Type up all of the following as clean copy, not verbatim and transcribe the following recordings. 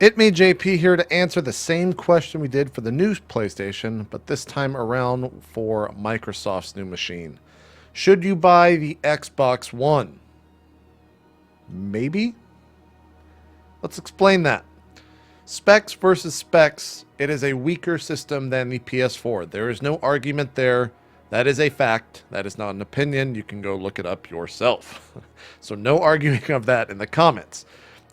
It me JP here to answer the same question we did for the new PlayStation, but this time around for Microsoft's new machine. Should you buy the Xbox One? Maybe? Let's explain that. Specs versus specs, it is a weaker system than the PS4. There is no argument there. That is a fact. That is not an opinion. You can go look it up yourself. So no arguing of that in the comments.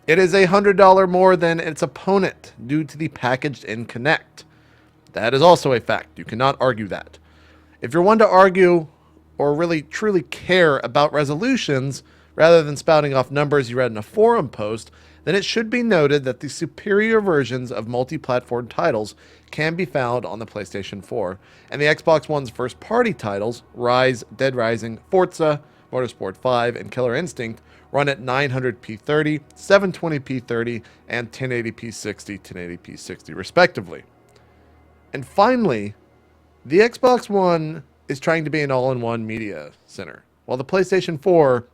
It is $100 more than its opponent due to the packaged-in Connect. That is also a fact. You cannot argue that. If you're one to argue or really truly care about resolutions rather than spouting off numbers you read in a forum post, then it should be noted that the superior versions of multi-platform titles can be found on the PlayStation 4, and the Xbox One's first-party titles, Rise, Dead Rising, Forza, Motorsport 5, and Killer Instinct, run at 900p 30, 720p 30, and 1080p 60, 1080p 60, respectively. And finally, the Xbox One is trying to be an all-in-one media center, while the PlayStation 4,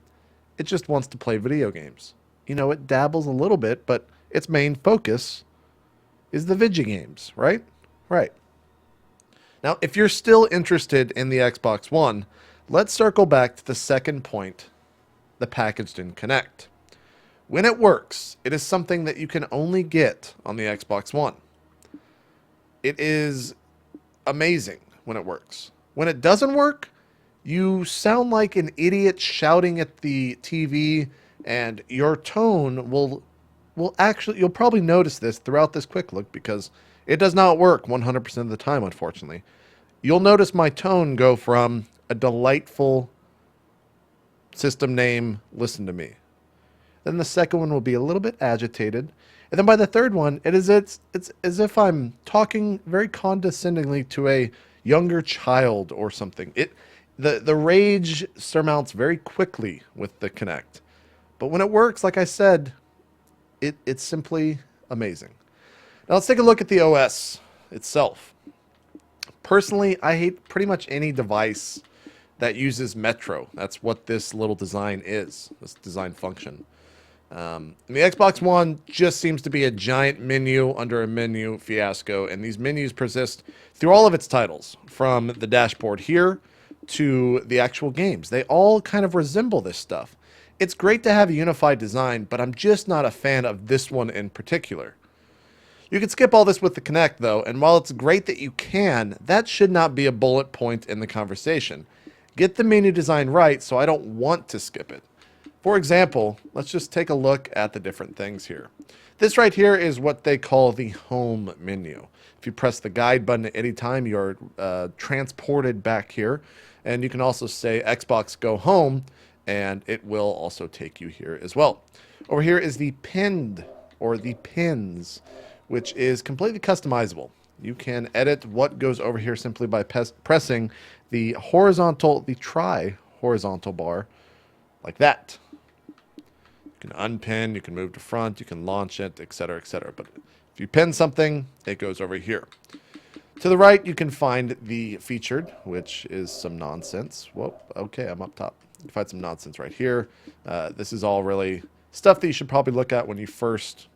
it just wants to play video games. You know, it dabbles a little bit, but its main focus is the video games, right? Right. Now, if you're still interested in the Xbox One, let's circle back to the second point, the packaged-in Connect. When it works, it is something that you can only get on the Xbox One. It is amazing when it works. When it doesn't work, you sound like an idiot shouting at the TV, and your tone will actually, you'll probably notice this throughout this quick look because it does not work 100% of the time, unfortunately. You'll notice my tone go from a delightful system name, listen to me. Then the second one will be a little bit agitated. And then by the third one, it's as if I'm talking very condescendingly to a younger child or something. The rage surmounts very quickly with the Kinect. But when it works, like I said, it's simply amazing. Now let's take a look at the OS itself. Personally, I hate pretty much any device that uses Metro. That's what this little design is, this design function. And the Xbox One just seems to be a giant menu under a menu fiasco, and these menus persist through all of its titles, from the dashboard here to the actual games. They all kind of resemble this stuff. It's great to have a unified design, but I'm just not a fan of this one in particular. You can skip all this with the Kinect, though, and while it's great that you can, that should not be a bullet point in the conversation. Get the menu design right so I don't want to skip it. For example, let's just take a look at the different things here. This right here is what they call the home menu. If you press the guide button at any time, you're transported back here. And you can also say Xbox Go Home, and it will also take you here as well. Over here is the pinned, or the pins, which is completely customizable. You can edit what goes over here simply by pressing the tri-horizontal bar, like that. You can unpin, you can move to front, you can launch it, etc., etc. But if you pin something, it goes over here. To the right, you can find the featured, which is some nonsense. Whoa, okay, I'm up top. You can find some nonsense right here. This is all really stuff that you should probably look at when you first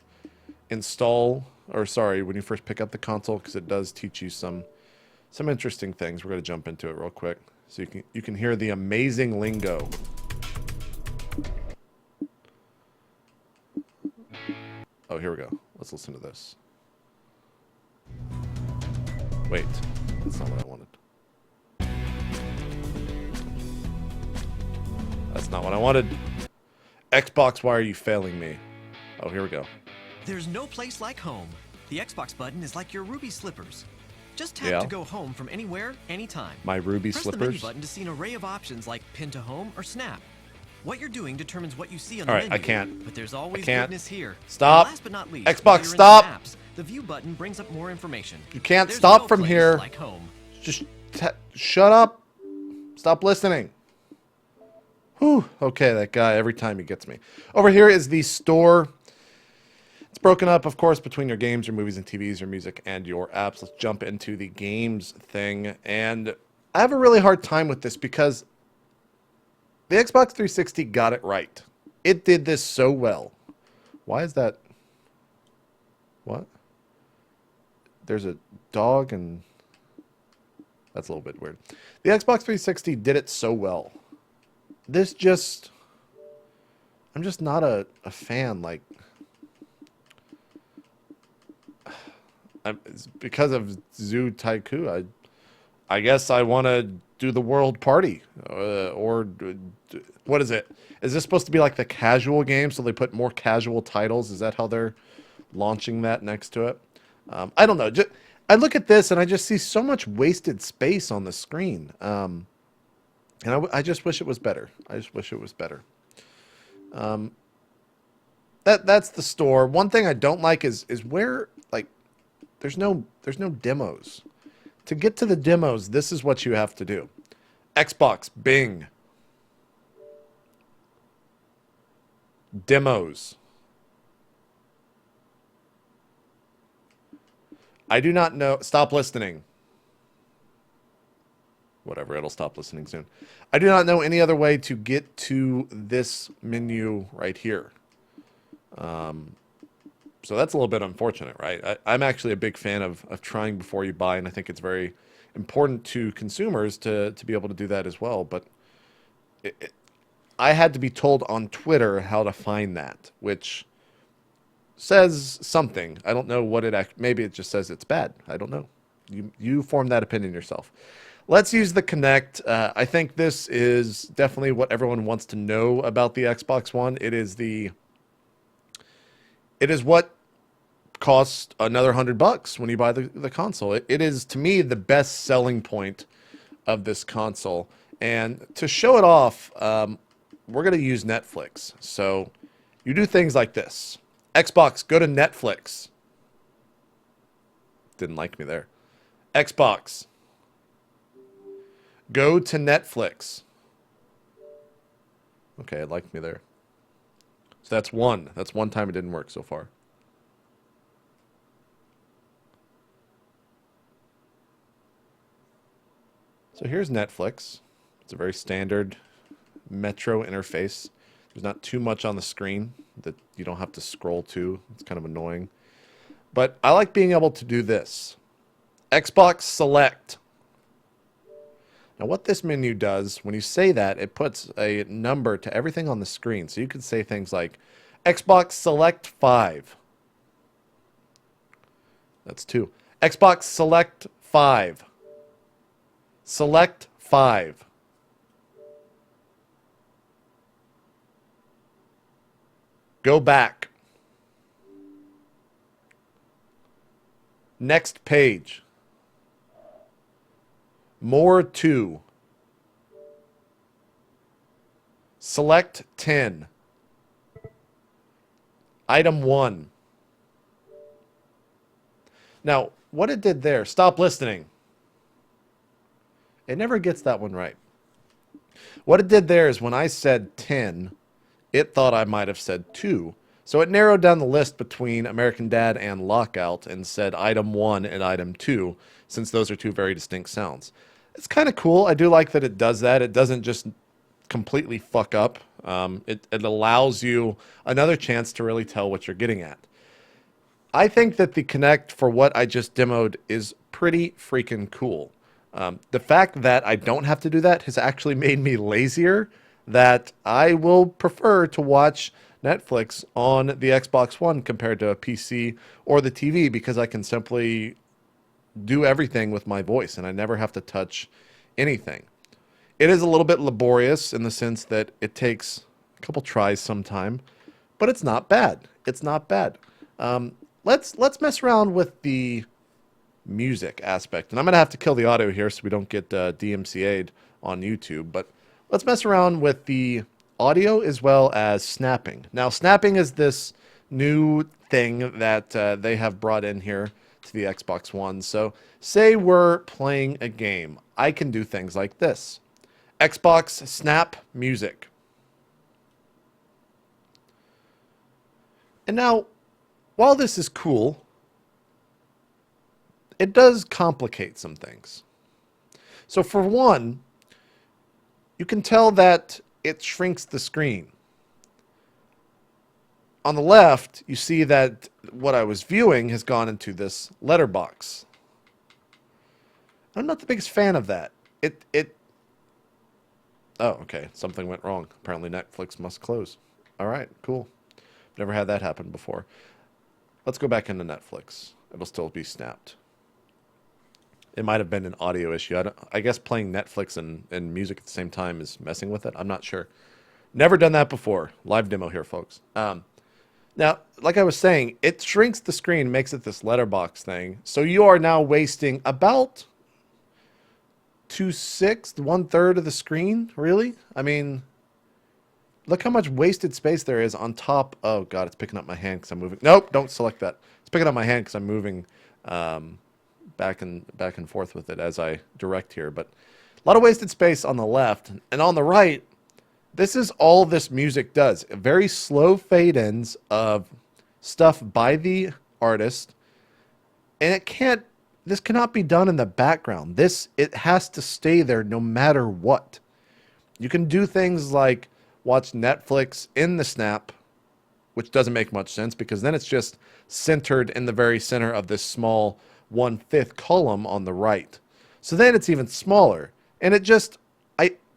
install, or sorry, when you first pick up the console, because it does teach you some interesting things. We're going to jump into it real quick so you can hear the amazing lingo. Oh, here we go. Let's listen to this. Wait, that's not what I wanted. That's not what I wanted. Xbox, why are you failing me? Oh, here we go. There's no place like home. The Xbox button is like your Ruby slippers. Just tap to go home from anywhere, anytime. My Ruby Press slippers? the menu button to see an array of options like pin to home or snap. What you're doing determines what you see on the menu. I can't. But there's always can't. goodness here. Stop. And last but not least, Xbox, while you're in stop. Maps, the view button brings up more information. You can't There's stop no from place here. like home. Just shut up. Stop listening. Whew. Okay, that guy, every time he gets me. Over here is the store. It's broken up, of course, between your games, your movies and TVs, your music, and your apps. Let's jump into the games thing. And I have a really hard time with this because the Xbox 360 got it right. It did this so well. Why is that? What? There's a dog and that's a little bit weird. The Xbox 360 did it so well. This just... I'm just not a fan. Like, it's because of Zoo Taiku. I guess I want to do the world party. Or what is it? Is this supposed to be like the casual game? So they put more casual titles? Is that how they're launching that next to it? I don't know. I look at this and I just see so much wasted space on the screen. And I just wish it was better. I just wish it was better. That's the store. One thing I don't like is where, like, there's no demos. To get to the demos, this is what you have to do. Xbox, Bing. Demos. I do not know. Stop listening. Whatever, it'll stop listening soon. I do not know any other way to get to this menu right here. So that's a little bit unfortunate, right? I'm actually a big fan of trying before you buy, and I think it's very important to consumers to be able to do that as well. But I had to be told on Twitter how to find that, which says something. I don't know what maybe it just says it's bad. I don't know. You form that opinion yourself. Let's use the Kinect. I think this is definitely what everyone wants to know about the Xbox One. It is what costs another $100 when you buy the console. It is, to me, the best selling point of this console. And to show it off, we're going to use Netflix. So you do things like this. Xbox, go to Netflix. Didn't like me there. Xbox, go to Netflix. Okay, it liked me there. So that's one. That's one time it didn't work so far. So here's Netflix. It's a very standard Metro interface. There's not too much on the screen that you don't have to scroll to. It's kind of annoying. But I like being able to do this. Xbox Select. Now what this menu does, when you say that, it puts a number to everything on the screen. So you could say things like Xbox Select 5. That's 2. Xbox Select 5. Select 5. Go back. Next page. More 2. Select 10. Item 1. Now, what it did there, stop listening. It never gets that one right. What it did there is when I said 10, it thought I might have said 2. So it narrowed down the list between American Dad and Lockout and said item 1 and item 2, since those are two very distinct sounds. It's kind of cool. I do like that it does that. It doesn't just completely fuck up. It allows you another chance to really tell what you're getting at. I think that the Kinect, for what I just demoed, is pretty freaking cool. The fact that I don't have to do that has actually made me lazier, that I will prefer to watch Netflix on the Xbox One compared to a PC or the TV, because I can simply do everything with my voice and I never have to touch anything. It is a little bit laborious in the sense that it takes a couple tries sometime, but it's not bad. It's not bad. Let's mess around with the music aspect. And I'm going to have to kill the audio here so we don't get DMCA'd on YouTube. But let's mess around with the audio as well as snapping. Now, snapping is this new thing that they have brought in here to the Xbox One. So say we're playing a game. I can do things like this. Xbox Snap Music. And now, while this is cool, it does complicate some things. So for one, you can tell that it shrinks the screen. On the left, you see that what I was viewing has gone into this letterbox. I'm not the biggest fan of that. Oh, okay. Something went wrong. Apparently Netflix must close. All right, cool. Never had that happen before. Let's go back into Netflix. It'll still be snapped. It might have been an audio issue. I guess playing Netflix and music at the same time is messing with it. I'm not sure. Never done that before. Live demo here, folks. Now, like I was saying, it shrinks the screen, makes it this letterbox thing. So you are now wasting about 2/6, 1/3 of the screen, really? I mean, look how much wasted space there is on top. Oh, God, it's picking up my hand because I'm moving. Nope, don't select that. It's picking up my hand because I'm moving back and forth with it as I direct here. But a lot of wasted space on the left. And on the right, this is all this music does. Very slow fade-ins of stuff by the artist. And this cannot be done in the background. It has to stay there no matter what. You can do things like watch Netflix in the snap, which doesn't make much sense because then it's just centered in the very center of this small 1/5 column on the right. So then it's even smaller. And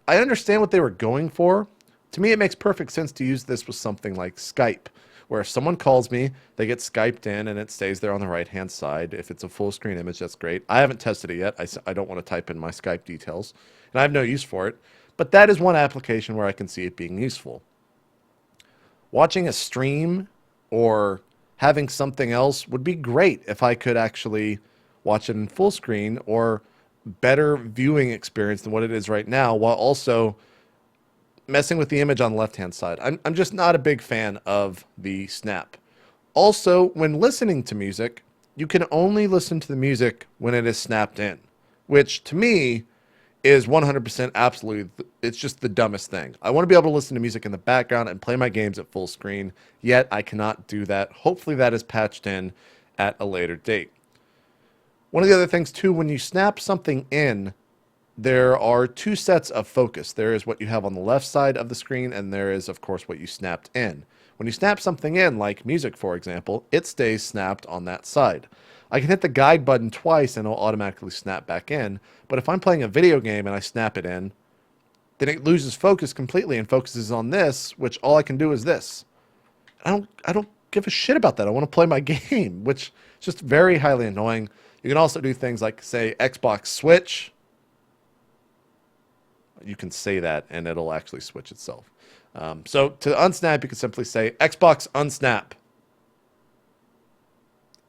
I understand what they were going for. To me, it makes perfect sense to use this with something like Skype, where if someone calls me, they get Skyped in and it stays there on the right-hand side. If it's a full screen image, that's great. I haven't tested it yet. I don't want to type in my Skype details, and I have no use for it. But that is one application where I can see it being useful. Watching a stream or having something else would be great if I could actually watch it in full screen or better viewing experience than what it is right now, while also messing with the image on the left-hand side. I'm just not a big fan of the snap. Also, when listening to music, you can only listen to the music when it is snapped in, which to me is 100% absolutely, it's just the dumbest thing. I want to be able to listen to music in the background and play my games at full screen, yet I cannot do that. Hopefully that is patched in at a later date. One of the other things too, when you snap something in, there are two sets of focus. There is what you have on the left side of the screen, and there is, of course, what you snapped in. When you snap something in, like music, for example, it stays snapped on that side. I can hit the guide button twice and it'll automatically snap back in, but if I'm playing a video game and I snap it in, then it loses focus completely and focuses on this, which all I can do is this. I don't give a shit about that. I want to play my game, which is just very highly annoying. You can also do things like, say, Xbox switch. You can say that and it'll actually switch itself. So to unsnap, you can simply say Xbox unsnap.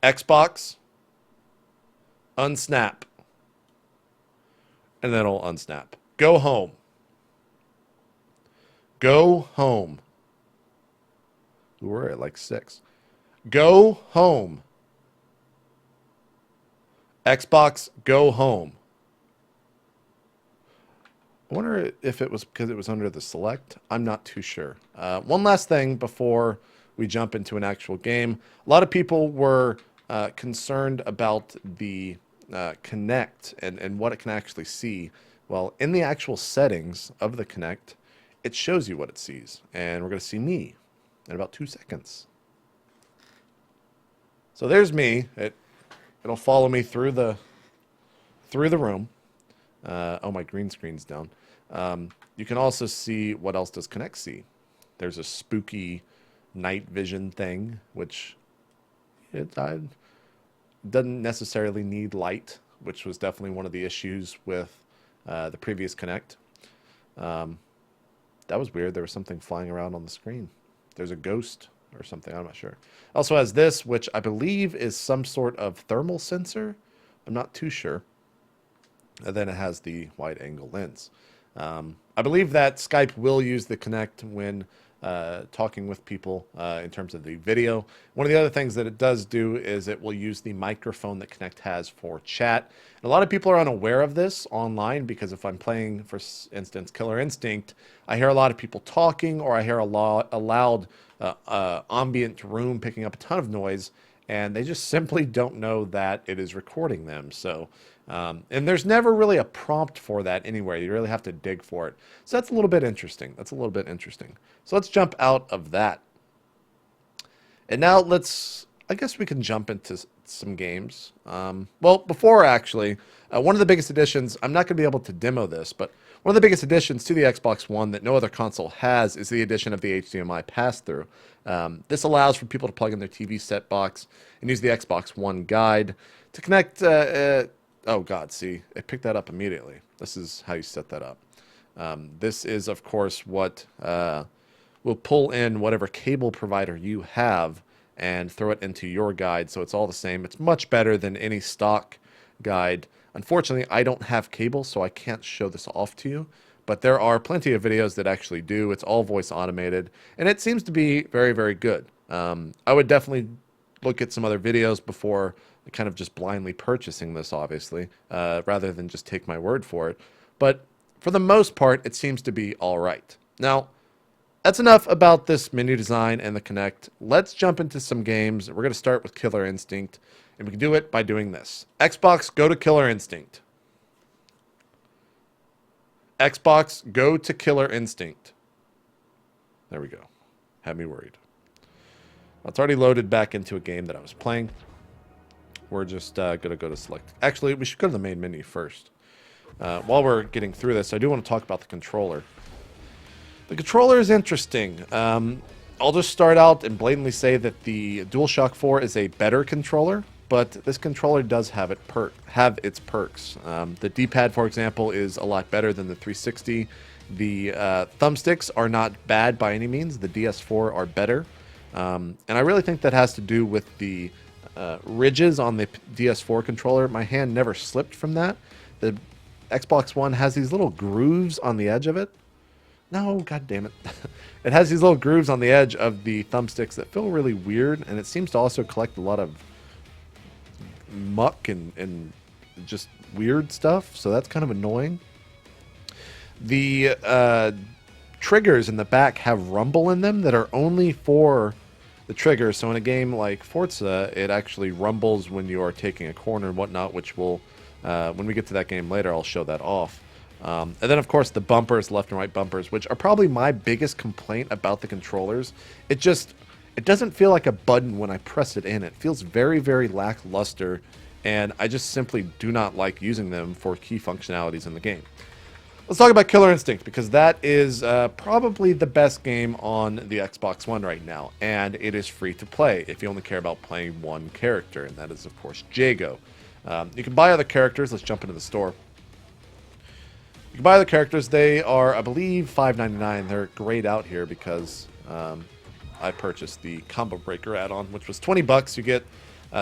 Xbox unsnap. And then it'll unsnap. Go home. Go home. We're at like 6. Go home. Xbox go home. I wonder if it was because it was under the select. I'm not too sure. One last thing before we jump into an actual game. A lot of people were concerned about the Kinect and what it can actually see. Well, in the actual settings of the Kinect, it shows you what it sees. And we're going to see me in about 2 seconds. So there's me. It'll follow me through the room. Oh, my green screen's down. You can also see what else does Kinect see. There's a spooky night vision thing, which it doesn't necessarily need light, which was definitely one of the issues with the previous Kinect. That was weird. There was something flying around on the screen. There's a ghost or something. I'm not sure. Also has this, which I believe is some sort of thermal sensor. I'm not too sure. And then it has the wide angle lens. I believe that Skype will use the Kinect when talking with people in terms of the video. One of the other things that it does do is it will use the microphone that Kinect has for chat. And a lot of people are unaware of this online because if I'm playing, for instance, Killer Instinct, I hear a lot of people talking or I hear a loud ambient room picking up a ton of noise, and they just simply don't know that it is recording them. So And there's never really a prompt for that anywhere. You really have to dig for it. So that's a little bit interesting. So let's jump out of that. And now I guess we can jump into some games. Well, before actually, one of the biggest additions, I'm not going to be able to demo this, but one of the biggest additions to the Xbox One that no other console has is the addition of the HDMI pass-through. This allows for people to plug in their TV set box and use the Xbox One guide to connect. Oh God, see, it picked that up immediately. This is how you set that up. This is, of course, what will pull in whatever cable provider you have and throw it into your guide, so it's all the same. It's much better than any stock guide. Unfortunately, I don't have cable, so I can't show this off to you, but there are plenty of videos that actually do. It's all voice automated, and it seems to be very, very good. I would definitely look at some other videos before kind of just blindly purchasing this, obviously, rather than just take my word for it. But for the most part, it seems to be all right. Now, that's enough about this menu design and the Kinect. Let's jump into some games. We're going to start with Killer Instinct, and we can do it by doing this. Xbox, go to Killer Instinct. Xbox, go to Killer Instinct. There we go. Had me worried. It's already loaded back into a game that I was playing. We're just going to go to select. Actually, we should go to the main menu first. While we're getting through this, I do want to talk about the controller. The controller is interesting. I'll just start out and blatantly say that the DualShock 4 is a better controller, but this controller does have its perks. The D-pad, for example, is a lot better than the 360. The thumbsticks are not bad by any means. The DS4 are better. And I really think that has to do with the ridges on the DS4 controller. My hand never slipped from that. The Xbox One has these little grooves on the edge of it. No, god damn it. It has these little grooves on the edge of the thumbsticks that feel really weird, and it seems to also collect a lot of muck and just weird stuff, so that's kind of annoying. The triggers in the back have rumble in them that are only for the triggers, so in a game like Forza, it actually rumbles when you are taking a corner and whatnot, which will, when we get to that game later, I'll show that off. And then, of course, the bumpers, left and right bumpers, which are probably my biggest complaint about the controllers. It doesn't feel like a button when I press it in. It feels very, very lackluster, and I just simply do not like using them for key functionalities in the game. Let's talk about Killer Instinct, because that is probably the best game on the Xbox One right now, and it is free to play if you only care about playing one character, and that is, of course, Jago. You can buy other characters. Let's jump into the store. You can buy the characters. They are, I believe, $5.99. They're grayed out here because I purchased the Combo Breaker add-on, which was $20. You get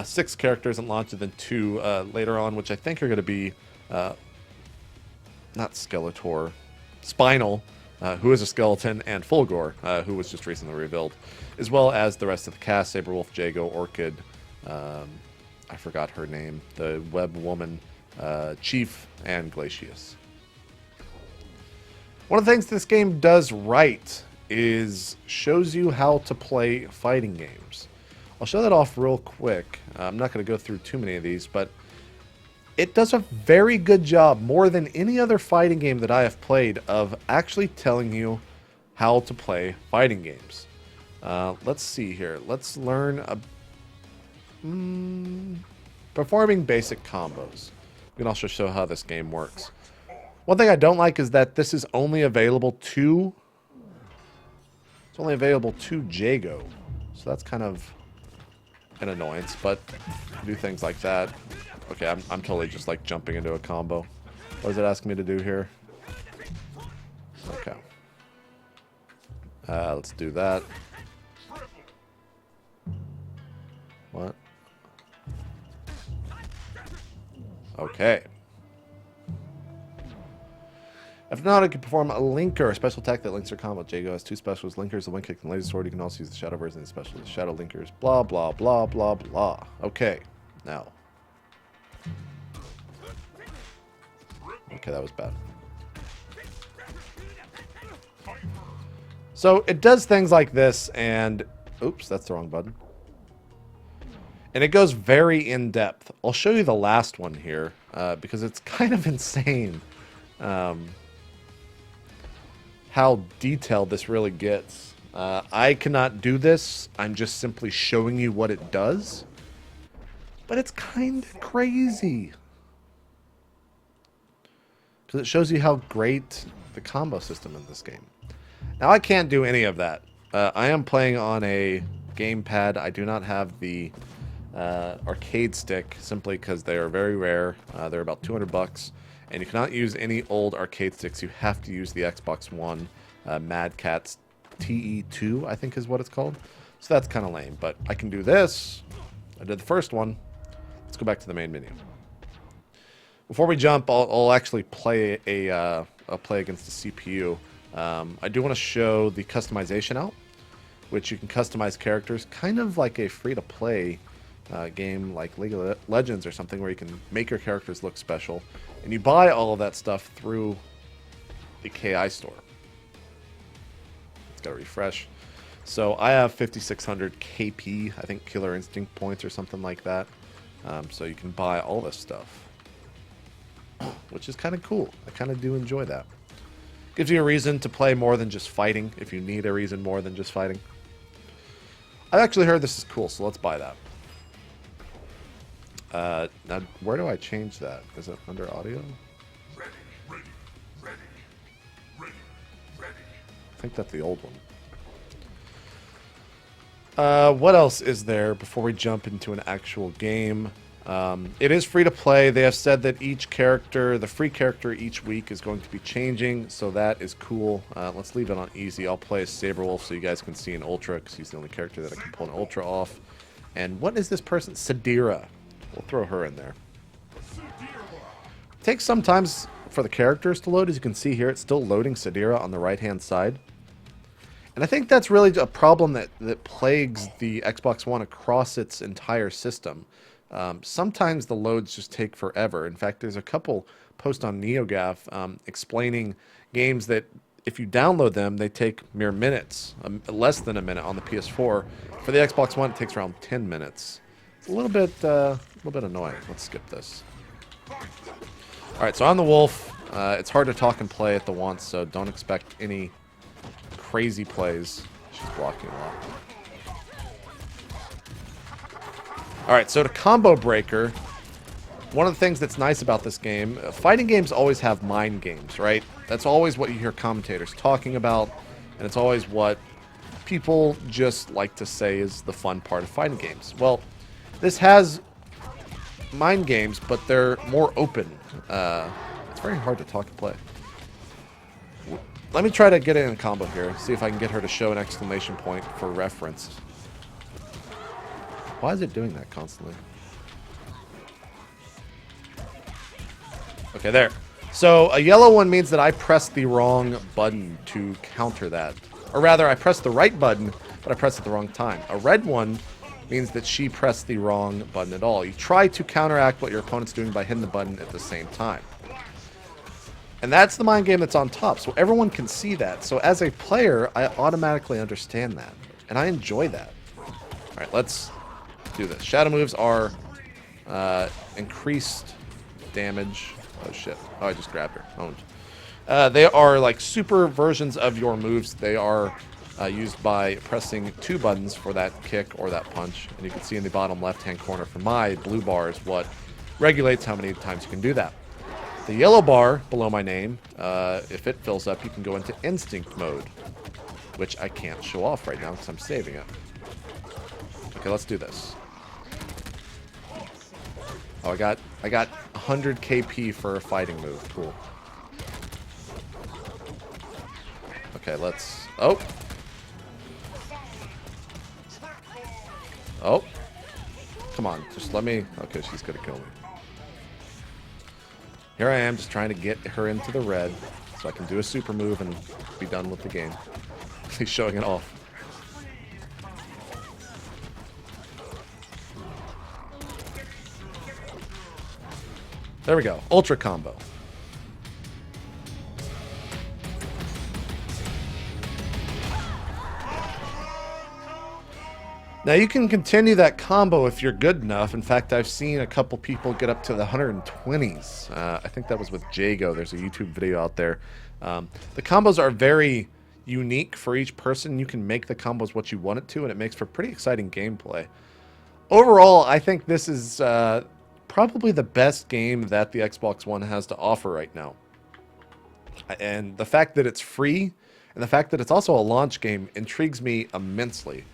6 characters at launch and then 2 later on, which I think are going to be not Skeletor, Spinal, who is a skeleton, and Fulgore, who was just recently revealed, as well as the rest of the cast: Saberwolf, Jago, Orchid, I forgot her name, the Web Woman, Chief, and Glacius. One of the things this game does right is shows you how to play fighting games. I'll show that off real quick. I'm not going to go through too many of these, but it does a very good job, more than any other fighting game that I have played, of actually telling you how to play fighting games. Let's see here. Let's learn performing basic combos. We can also show how this game works. One thing I don't like is that this is only available to Jago. So that's kind of an annoyance, but do things like that. Okay, I'm totally just like jumping into a combo. What is it asking me to do here? Okay. Let's do that. What? Okay. If not, it can perform a linker, a special attack that links your combo. Jago has 2 specials: linkers, the wind kick, and laser sword. You can also use the shadow version of the special, the shadow linkers. Blah blah blah blah blah. Okay, now. Okay, that was bad. So it does things like this, and oops, that's the wrong button. And it goes very in-depth. I'll show you the last one here, because it's kind of insane how detailed this really gets. I cannot do this. I'm just simply showing you what it does. But it's kind of crazy. Because it shows you how great the combo system in this game. Now, I can't do any of that. I am playing on a gamepad. I do not have the arcade stick, simply because they are very rare. They're about $200, and you cannot use any old arcade sticks. You have to use the Xbox One Mad Catz TE2, I think is what it's called. So that's kind of lame, but I can do this. I did the first one. Let's go back to the main menu. Before we jump, I'll actually play I'll play against the CPU. I do want to show the customization out, which you can customize characters, kind of like a free-to-play game like League of Legends or something, where you can make your characters look special. And you buy all of that stuff through the KI store. It's got to refresh. So I have 5,600 KP, I think Killer Instinct points or something like that. So you can buy all this stuff, which is kind of cool. I kind of do enjoy that. Gives you a reason to play more than just fighting, if you need a reason more than just fighting. I've actually heard this is cool, so let's buy that. Now, where do I change that? Is it under audio? Ready. I think that's the old one. What else is there before we jump into an actual game? It is free to play. They have said that each character, the free character each week, is going to be changing, so that is cool. Let's leave it on easy. I'll play as Saberwolf so you guys can see an Ultra, because he's the only character that I can pull an Ultra off. And what is this person? Sadira. We'll throw her in there. It takes some time for the characters to load. As you can see here, it's still loading Sadira on the right-hand side. And I think that's really a problem that plagues the Xbox One across its entire system. Sometimes the loads just take forever. In fact, there's a couple posts on NeoGAF explaining games that if you download them, they take mere minutes, less than a minute on the PS4. For the Xbox One, it takes around 10 minutes. It's a little bit annoying. Let's skip this. All right, so I'm the wolf. It's hard to talk and play at the once, so don't expect any crazy plays. She's blocking a lot. Alright, so to combo breaker, one of the things that's nice about this game, fighting games always have mind games, right? That's always what you hear commentators talking about, and it's always what people just like to say is the fun part of fighting games. Well, this has mind games, but they're more open. It's very hard to talk and play. Let me try to get in a combo here, see if I can get her to show an exclamation point for reference. Why is it doing that constantly? Okay, there. So a yellow one means that I pressed the wrong button to counter that. Or rather, I pressed the right button, but I pressed it at the wrong time. A red one means that she pressed the wrong button at all. You try to counteract what your opponent's doing by hitting the button at the same time. And that's the mind game that's on top, so everyone can see that. So as a player, I automatically understand that, and I enjoy that. Alright, let's do this. Shadow moves are increased damage. Oh shit. Oh, I just grabbed her. Owned. They are like super versions of your moves. They are used by pressing two buttons for that kick or that punch. And you can see in the bottom left-hand corner for my blue bar is what regulates how many times you can do that. The yellow bar below my name, if it fills up, you can go into instinct mode, which I can't show off right now because I'm saving it. Okay, let's do this. Oh, I got 100 KP for a fighting move. Cool. Okay, let's... Oh! Oh! Come on, just let me... Okay, she's gonna kill me. Here I am, just trying to get her into the red so I can do a super move and be done with the game. He's showing it off. There we go. Ultra combo. Now you can continue that combo if you're good enough. In fact, I've seen a couple people get up to the 120s. I think that was with Jago. There's a YouTube video out there. The combos are very unique for each person. You can make the combos what you want it to, and it makes for pretty exciting gameplay. Overall, I think this is probably the best game that the Xbox One has to offer right now. And the fact that it's free, and the fact that it's also a launch game, intrigues me immensely.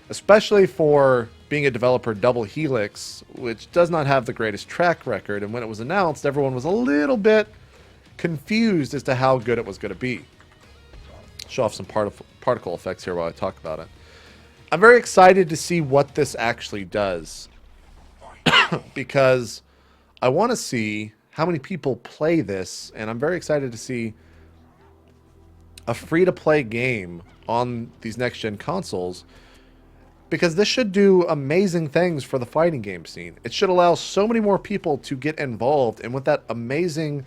Especially for being a developer, Double Helix, which does not have the greatest track record. And when it was announced, everyone was a little bit confused as to how good it was going to be. Show off some particle effects here while I talk about it. I'm very excited to see what this actually does. Because I want to see how many people play this. And I'm very excited to see a free-to-play game on these next-gen consoles. Because this should do amazing things for the fighting game scene. It should allow so many more people to get involved. And with that amazing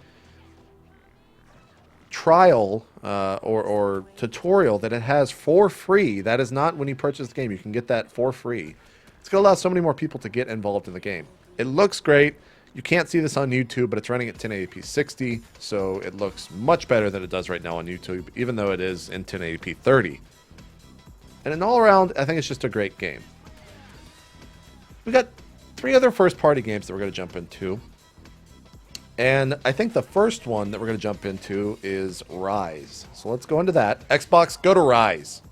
trial or tutorial that it has for free, that is not when you purchase the game. You can get that for free. It's going to allow so many more people to get involved in the game. It looks great. You can't see this on YouTube, but it's running at 1080p 60. So it looks much better than it does right now on YouTube, even though it is in 1080p 30. And in all around, I think it's just a great game. We got 3 other first-party games that we're going to jump into. And I think the first one that we're going to jump into is Rise. So let's go into that. Xbox, go to Rise.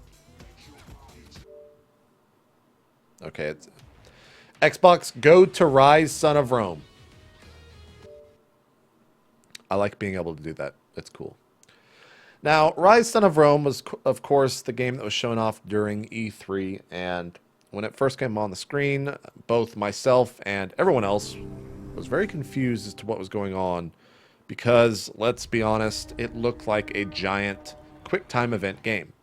Okay, it's Xbox, go to Rise, Son of Rome. I like being able to do that. It's cool. Now, Rise, Son of Rome was, of course, the game that was shown off during E3, and when it first came on the screen, both myself and everyone else was very confused as to what was going on, because, let's be honest, it looked like a giant quick-time event game.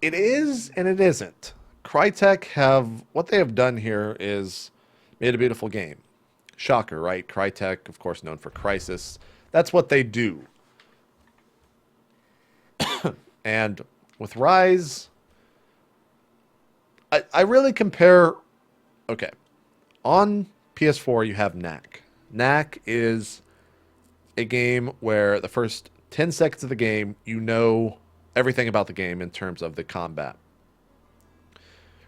It is, and it isn't. Crytek what they have done here is made a beautiful game. Shocker, right? Crytek, of course, known for Crysis. That's what they do. And with Rise, I really compare... Okay. On PS4, you have Knack. Knack is a game where the first 10 seconds of the game, you know everything about the game in terms of the combat.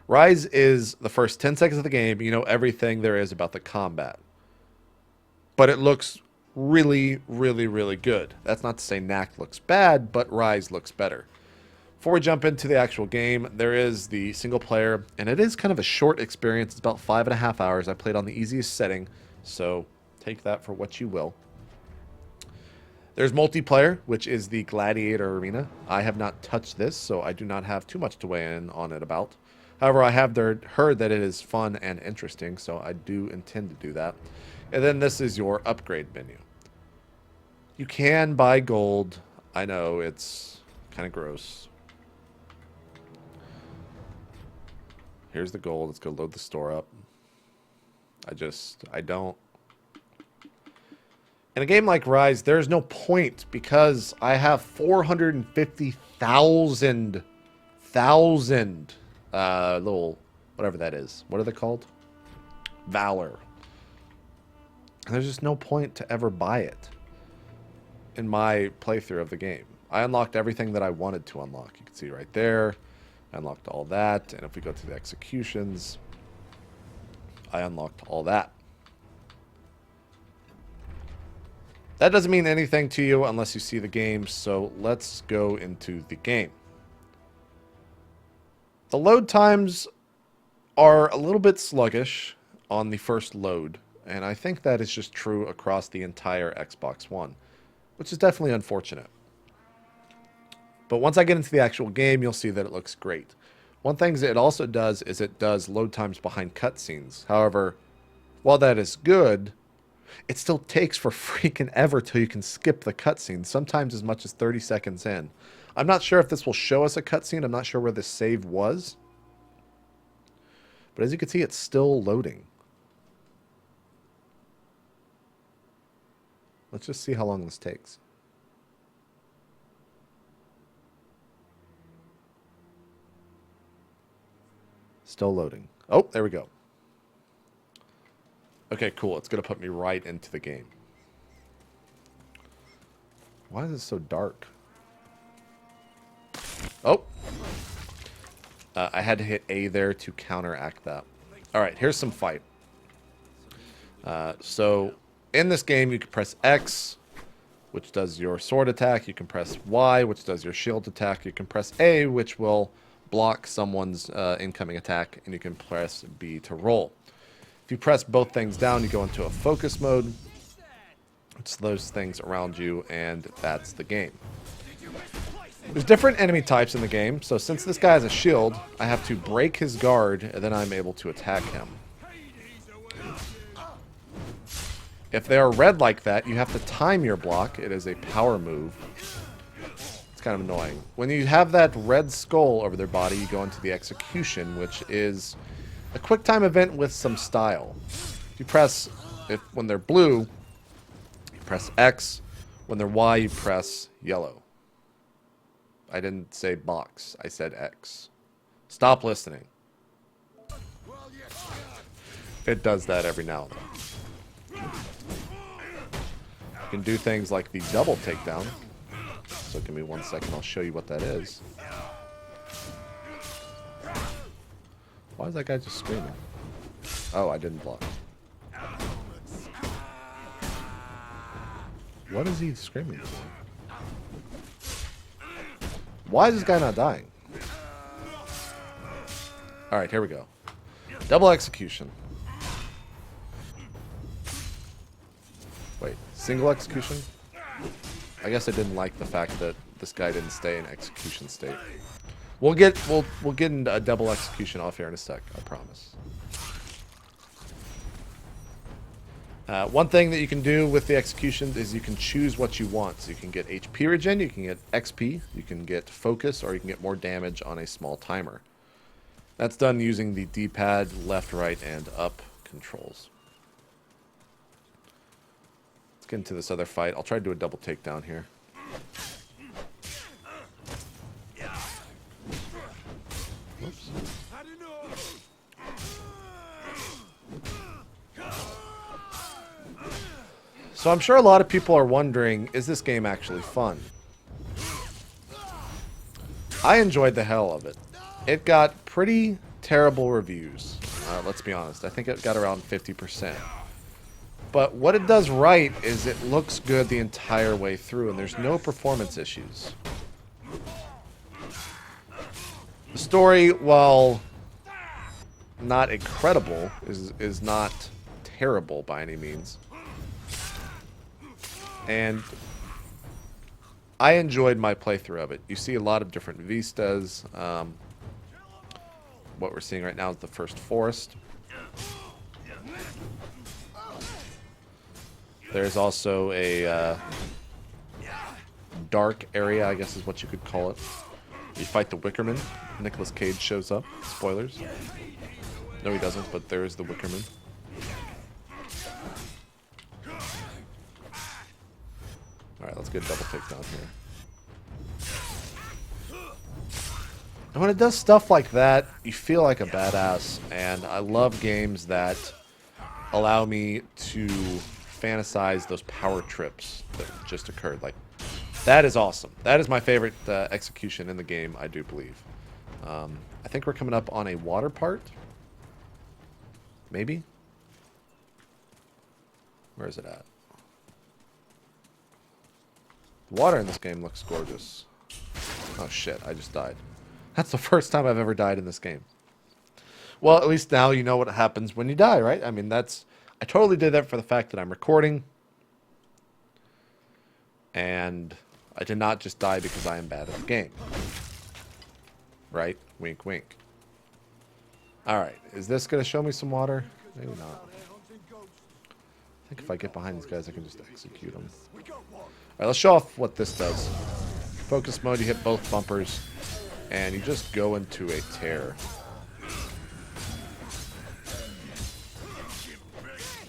Rise is the first 10 seconds of the game, you know everything there is about the combat. But it looks really, really, really good. That's not to say Knack looks bad, but Rise looks better. Before we jump into the actual game, there is the single player, and it is kind of a short experience. It's about 5.5 hours. I played on the easiest setting, so take that for what you will. There's multiplayer, which is the Gladiator Arena. I have not touched this, so I do not have too much to weigh in on it about. However, I have heard that it is fun and interesting, so I do intend to do that. And then this is your upgrade menu. You can buy gold. I know, it's kind of gross. Here's the gold. Let's go load the store up. I don't. In a game like Rise, there's no point because I have 450,000 little, whatever that is. What are they called? Valor. And there's just no point to ever buy it in my playthrough of the game. I unlocked everything that I wanted to unlock. You can see right there. I unlocked all that. And if we go to the executions, I unlocked all that. That doesn't mean anything to you unless you see the game, so let's go into the game. The load times are a little bit sluggish on the first load, and I think that is just true across the entire Xbox One, which is definitely unfortunate. But once I get into the actual game, you'll see that it looks great. One thing that it also does is it does load times behind cutscenes. However, while that is good, it still takes for freaking ever till you can skip the cutscene, sometimes as much as 30 seconds in. I'm not sure if this will show us a cutscene. I'm not sure where this save was. But as you can see, it's still loading. Let's just see how long this takes. Still loading. Oh, there we go. Okay, cool. It's going to put me right into the game. Why is it so dark? Oh. I had to hit A there to counteract that. All right, here's some fight. So in this game, you can press X, which does your sword attack. You can press Y, which does your shield attack. You can press A, which will block someone's incoming attack. And you can press B to roll. If you press both things down, you go into a focus mode. It's those things around you, and that's the game. There's different enemy types in the game, so since this guy has a shield, I have to break his guard, and then I'm able to attack him. If they are red like that, you have to time your block. It is a power move. It's kind of annoying. When you have that red skull over their body, you go into the execution, which is a quick time event with some style. If you press, when they're blue, you press X. When they're Y, you press yellow. I didn't say box. I said X. Stop listening. It does that every now and then. You can do things like the double takedown. So give me 1 second. I'll show you what that is. Why is that guy just screaming? Oh, I didn't block. What is he screaming for? Why is this guy not dying? Alright, here we go. Double execution. Wait, single execution? I guess I didn't like the fact that this guy didn't stay in execution state. We'll get into a double execution off here in a sec, I promise. One thing that you can do with the executions is you can choose what you want. So you can get HP regen, you can get XP, you can get focus, or you can get more damage on a small timer. That's done using the D-pad, left, right, and up controls. Let's get into this other fight. I'll try to do a double takedown here. Whoops. So I'm sure a lot of people are wondering, is this game actually fun? I enjoyed the hell of it. It got pretty terrible reviews. Let's be honest. I think it got around 50%. But what it does right is it looks good the entire way through, and there's no performance issues. The story, while not incredible, is not terrible by any means. And I enjoyed my playthrough of it. You see a lot of different vistas. What we're seeing right now is the first forest. There's also a dark area, I guess is what you could call it. You fight the Wickerman. Nicolas Cage shows up. Spoilers. No, he doesn't, but there is the Wickerman. Alright, let's get a double takedown here. And when it does stuff like that, you feel like a badass. And I love games that allow me to fantasize those power trips that just occurred. Like, that is awesome. That is my favorite execution in the game, I do believe. I think we're coming up on a water part. Maybe? Where is it at? The water in this game looks gorgeous. Oh shit, I just died. That's the first time I've ever died in this game. Well, at least now you know what happens when you die, right? I mean, that's... I totally did that for the fact that I'm recording. And I did not just die because I am bad at the game. Right? Wink, wink. Alright, is this going to show me some water? Maybe not. I think if I get behind these guys, I can just execute them. Alright, let's show off what this does. Focus mode, you hit both bumpers, and you just go into a tear.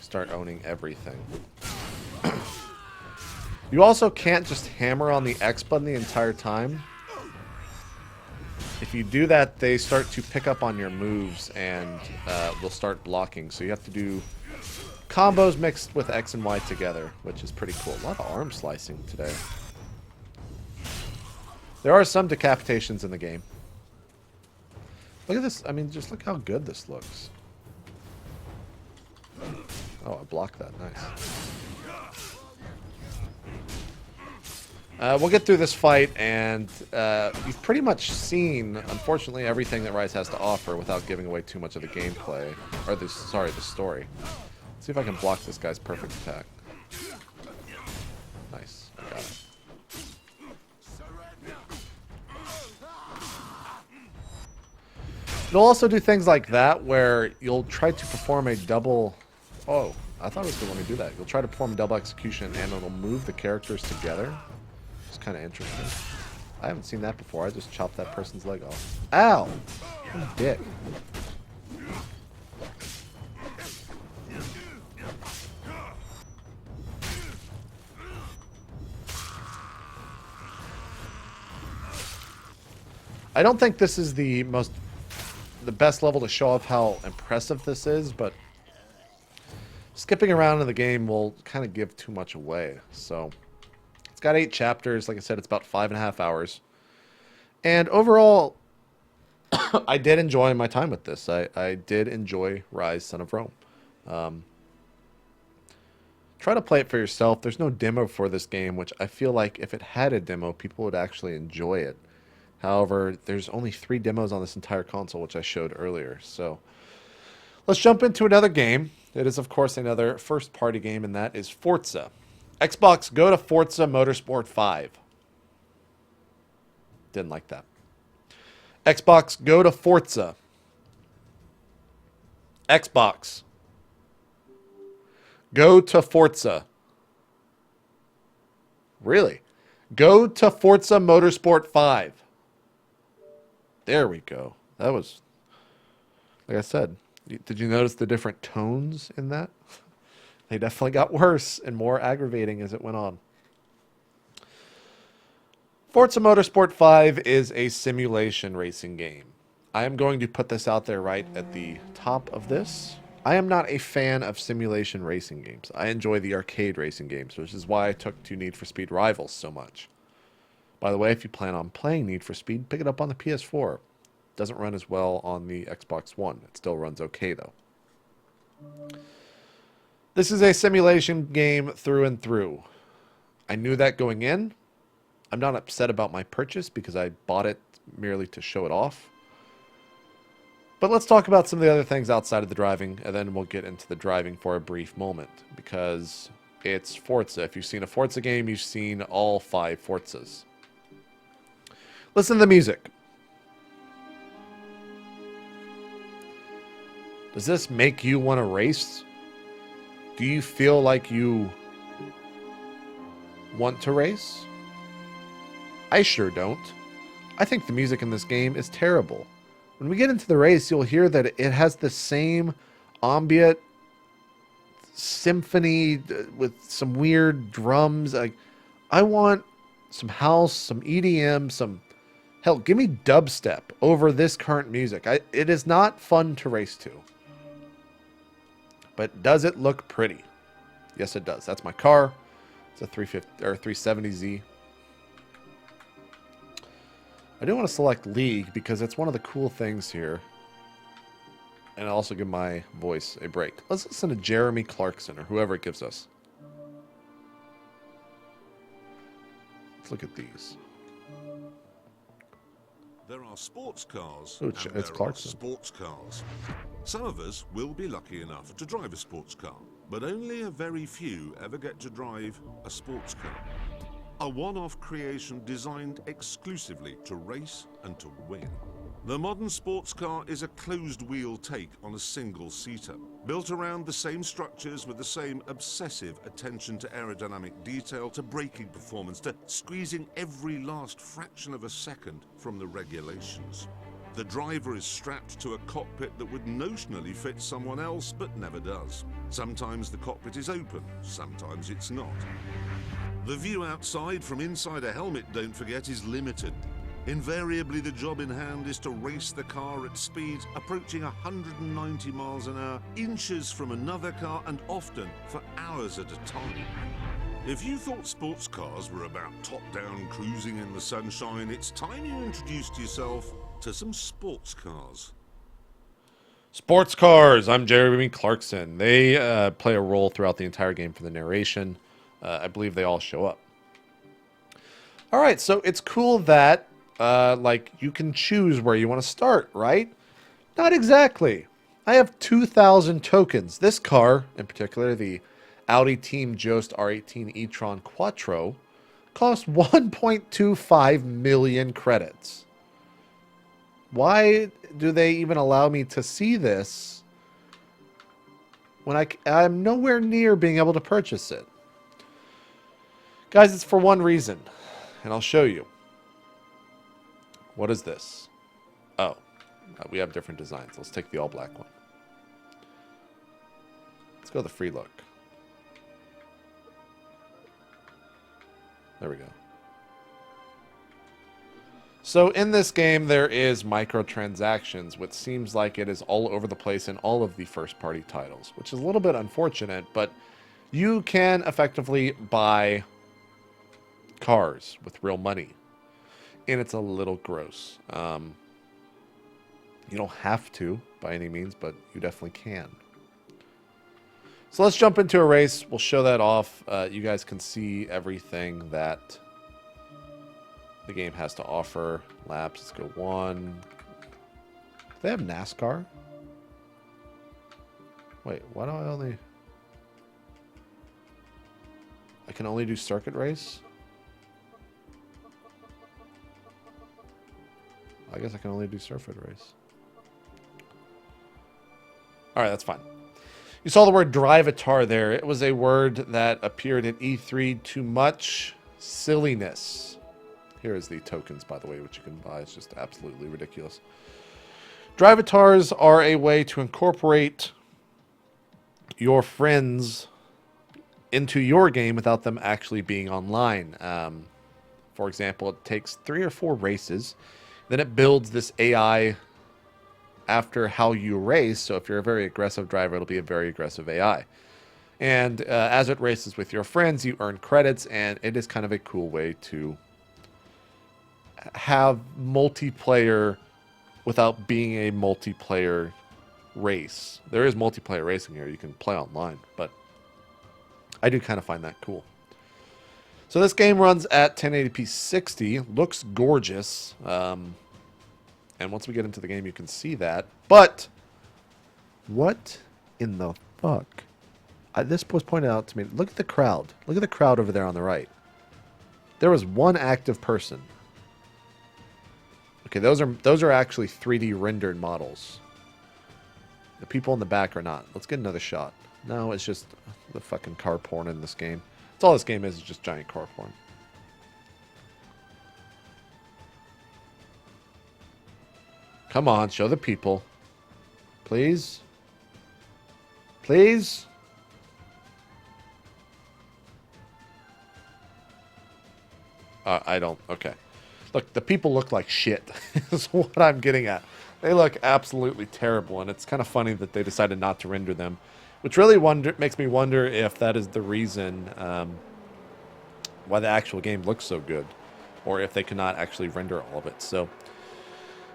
Start owning everything. You also can't just hammer on the X button the entire time. If you do that, they start to pick up on your moves and they'll start blocking. So you have to do combos mixed with X and Y together, which is pretty cool. A lot of arm slicing today. There are some decapitations in the game. Look at this. I mean, just look how good this looks. Oh, I blocked that. Nice. We'll get through this fight, and you've pretty much seen, unfortunately, everything that Rise has to offer without giving away too much of the gameplay. Or the story. Let's see if I can block this guy's perfect attack. Nice. I got it. It'll also do things like that where you'll try to perform a double... Oh, I thought it was going to let me do that. You'll try to perform a double execution and it'll move the characters together. It's kind of interesting. I haven't seen that before. I just chopped that person's leg off. Ow! What a dick. I don't think this is the best level to show off how impressive this is, but skipping around in the game will kind of give too much away. So it's got 8 chapters. Like I said, it's about 5.5 hours. And overall, I did enjoy my time with this. I did enjoy Rise, Son of Rome. Try to play it for yourself. There's no demo for this game, which I feel like if it had a demo, people would actually enjoy it. However, there's only 3 demos on this entire console, which I showed earlier. So let's jump into another game. It is, of course, another first-party game, and that is Forza. Xbox, go to Forza Motorsport 5. Didn't like that. Xbox, go to Forza. Xbox. Go to Forza. Really? Go to Forza Motorsport 5. There we go. That was, like I said, did you notice the different tones in that? They definitely got worse and more aggravating as it went on. Forza Motorsport 5 is a simulation racing game. I am going to put this out there right at the top of this. I am not a fan of simulation racing games. I enjoy the arcade racing games, which is why I took to Need for Speed Rivals so much. By the way, if you plan on playing Need for Speed, pick it up on the PS4. It doesn't run as well on the Xbox One. It still runs okay, though. This is a simulation game through and through. I knew that going in. I'm not upset about my purchase because I bought it merely to show it off. But let's talk about some of the other things outside of the driving, and then we'll get into the driving for a brief moment, because it's Forza. If you've seen a Forza game, you've seen all 5 Forzas. Listen to the music. Does this make you want to race? Do you feel like you want to race? I sure don't. I think the music in this game is terrible. When we get into the race, you'll hear that it has the same ambient symphony with some weird drums. I want some house, some EDM, some... Hell, give me dubstep over this current music. It is not fun to race to. But does it look pretty? Yes, it does. That's my car. It's a 370Z. I do want to select League because it's one of the cool things here. And I'll also give my voice a break. Let's listen to Jeremy Clarkson or whoever it gives us. Let's look at these. There are sports cars Ooh, and it's there are Clarkson. sports cars. Some of us will be lucky enough to drive a sports car, but only a very few ever get to drive a sports car. A one-off creation designed exclusively to race and to win. The modern sports car is a closed-wheel take on a single-seater, built around the same structures with the same obsessive attention to aerodynamic detail, to braking performance, to squeezing every last fraction of a second from the regulations. The driver is strapped to a cockpit that would notionally fit someone else, but never does. Sometimes the cockpit is open, sometimes it's not. The view outside from inside a helmet, don't forget, is limited. Invariably, the job in hand is to race the car at speeds approaching 190 miles an hour, inches from another car, and often for hours at a time. If you thought sports cars were about top-down cruising in the sunshine, it's time you introduced yourself to some sports cars. Sports cars. I'm Jeremy Clarkson. They play a role throughout the entire game for the narration. I believe they all show up. All right, so it's cool that like you can choose where you want to start, right? Not exactly. I have 2,000 tokens. This car, in particular, the Audi Team Jost R18 e-tron Quattro, cost 1.25 million credits. Why do they even allow me to see this when I'm nowhere near being able to purchase it? Guys, it's for one reason, and I'll show you. What is this? Oh, we have different designs. Let's take the all-black one. Let's go the free look. There we go. So in this game, there is microtransactions, which seems like it is all over the place in all of the first-party titles, which is a little bit unfortunate, but you can effectively buy cars with real money, and it's a little gross. You don't have to, by any means, but you definitely can. So let's jump into a race. We'll show that off. You guys can see everything that the game has to offer. Laps, let's go 1. Do they have NASCAR? Wait, why do I can only do circuit race? I guess I can only do circuit race. Alright, that's fine. You saw the word drivatar there. It was a word that appeared in E3. Too much silliness. Here is the tokens, by the way, which you can buy. It's just absolutely ridiculous. Drivatars are a way to incorporate your friends into your game without them actually being online. For example, it takes 3 or 4 races. Then it builds this AI after how you race. So if you're a very aggressive driver, it'll be a very aggressive AI. And as it races with your friends, you earn credits, and it is kind of a cool way to have multiplayer without being a multiplayer race. There is multiplayer racing here. You can play online, but I do kind of find that cool. So this game runs at 1080p 60, looks gorgeous. And once we get into the game, you can see that. But what in the fuck? This was pointed out to me. Look at the crowd. Look at the crowd over there on the right. There was one active person. Okay, those are actually 3D rendered models. The people in the back are not. Let's get another shot. No, it's just the fucking car porn in this game. That's all this game is just giant car porn. Come on, show the people. Please? Please? I don't. Okay. Look, the people look like shit. Is what I'm getting at. They look absolutely terrible, and it's kind of funny that they decided not to render them, which really makes me wonder if that is the reason why the actual game looks so good, or if they could not actually render all of it. So,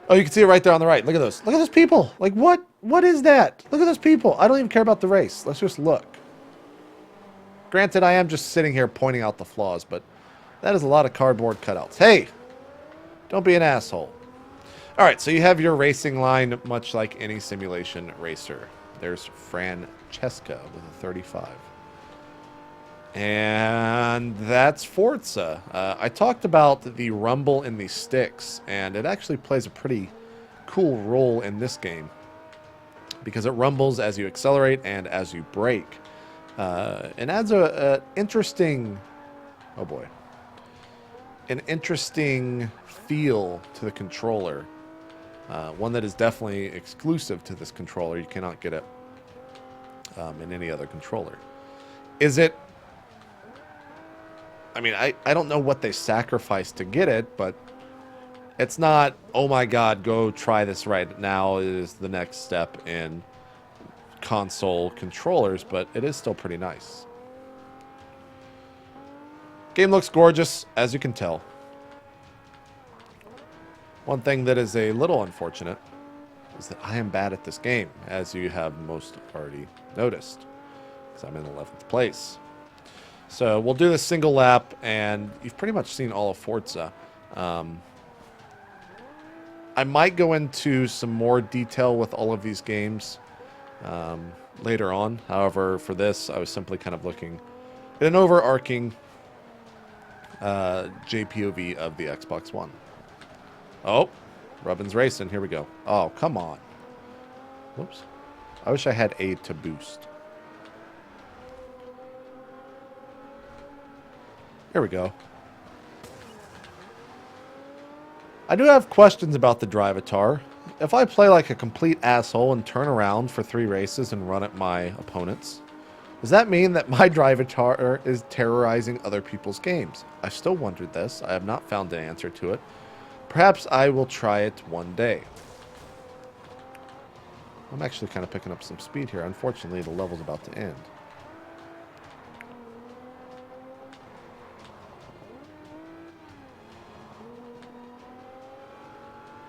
oh, you can see it right there on the right. Look at those. Look at those people. Like, what? What is that? Look at those people. I don't even care about the race. Let's just look. Granted, I am just sitting here pointing out the flaws, but that is a lot of cardboard cutouts. Hey! Don't be an asshole. Alright, so you have your racing line, much like any simulation racer. There's Francesca with a 35. And that's Forza. I talked about the rumble in the sticks, and it actually plays a pretty cool role in this game, because it rumbles as you accelerate and as you brake. And adds a interesting... Oh boy. An interesting feel to the controller. One that is definitely exclusive to this controller. You cannot get it in any other controller. Is it... I mean, I don't know what they sacrificed to get it, but It's not, oh my god, go try this right now is the next step in console controllers, but it is still pretty nice. Game looks gorgeous, as you can tell. One thing that is a little unfortunate is that I am bad at this game, as you have most already noticed, because I'm in 11th place. So we'll do this single lap, and you've pretty much seen all of Forza. I might go into some more detail with all of these games later on. However, for this, I was simply kind of looking at an overarching JPOV of the Xbox One. Oh, Rubbin's racing. Here we go. Oh, come on. Whoops. I wish I had A to boost. Here we go. I do have questions about the Drivatar. If I play like a complete asshole and turn around for 3 races and run at my opponents, does that mean that my Drivatar is terrorizing other people's games? I've still wondered this. I have not found an answer to it. Perhaps I will try it one day. I'm actually kind of picking up some speed here. Unfortunately, the level's about to end.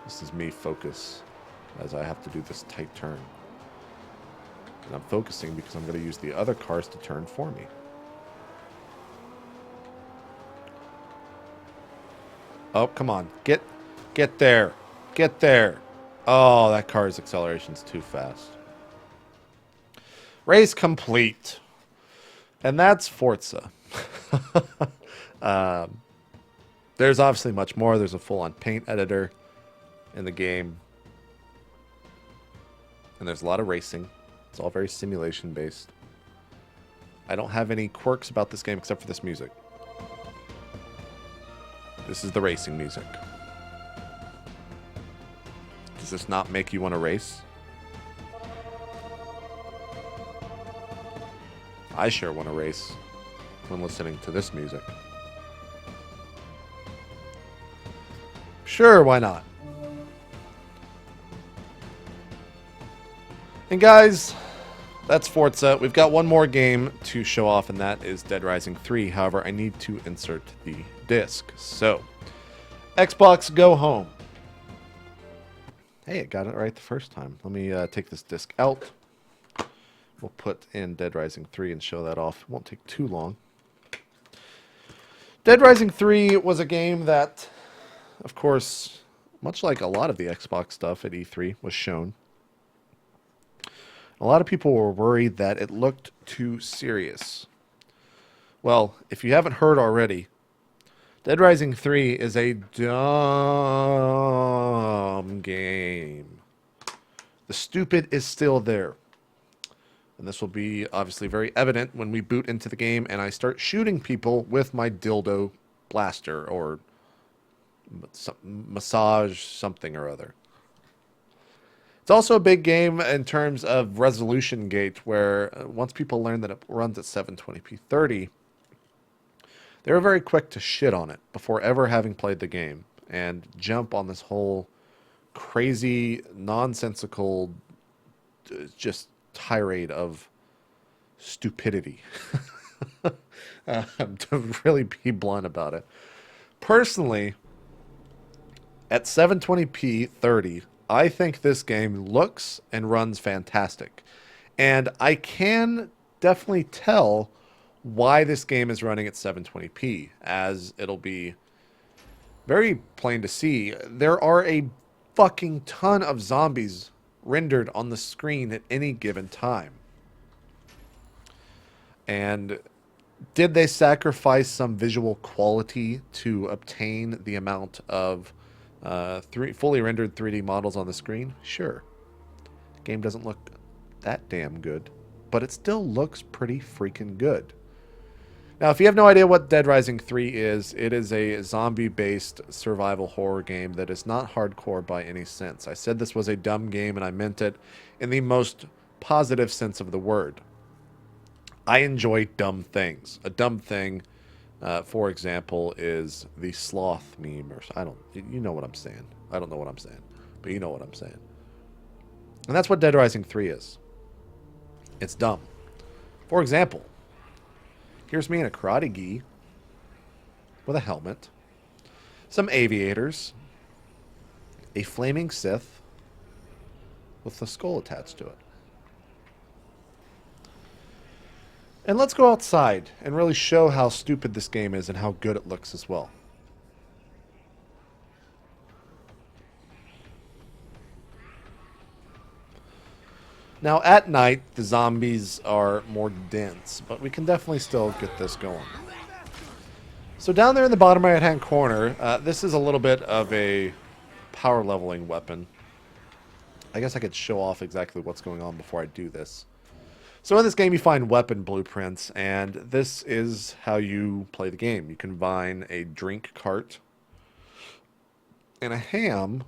This is me focus as I have to do this tight turn. And I'm focusing because I'm going to use the other cars to turn for me. Oh, come on. Get there. Get there. Oh, that car's acceleration's too fast. Race complete. And that's Forza. There's obviously much more. There's a full-on paint editor in the game. And there's a lot of racing. It's all very simulation based. I don't have any quirks about this game except for this music. This is the racing music. Does this not make you want to race? I sure want to race when listening to this music. Sure, why not? And guys, that's Forza. We've got one more game to show off, and that is Dead Rising 3. However, I need to insert the disc. So, Xbox, go home. Hey, it got it right the first time. Let me take this disc out. We'll put in Dead Rising 3 and show that off. It won't take too long. Dead Rising 3 was a game that, of course, much like a lot of the Xbox stuff at E3, was shown. A lot of people were worried that it looked too serious. Well, if you haven't heard already, Dead Rising 3 is a dumb game. The stupid is still there. And this will be obviously very evident when we boot into the game and I start shooting people with my dildo blaster or massage something or other. It's also a big game in terms of resolution gate, where once people learn that it runs at 720p 30, they were very quick to shit on it before ever having played the game and jump on this whole crazy, nonsensical, just tirade of stupidity. To really be blunt about it. Personally, at 720p 30, I think this game looks and runs fantastic. And I can definitely tell why this game is running at 720p, as it'll be very plain to see. There are a fucking ton of zombies rendered on the screen at any given time. And did they sacrifice some visual quality to obtain the amount of fully rendered 3D models on the screen? Sure. The game doesn't look that damn good, but it still looks pretty freaking good. Now, if you have no idea what Dead Rising 3 is, it is a zombie-based survival horror game that is not hardcore by any sense. I said this was a dumb game, and I meant it in the most positive sense of the word. I enjoy dumb things. A dumb thing For example, is the sloth meme, or you know what I'm saying. I don't know what I'm saying, but you know what I'm saying. And that's what Dead Rising 3 is. It's dumb. For example, here's me in a karate gi with a helmet, some aviators, a flaming Sith with a skull attached to it. And let's go outside and really show how stupid this game is and how good it looks as well. Now, at night, the zombies are more dense, but we can definitely still get this going. So down there in the bottom right-hand corner, this is a little bit of a power leveling weapon. I guess I could show off exactly what's going on before I do this. So in this game, you find weapon blueprints, and this is how you play the game. You combine a drink cart and a ham,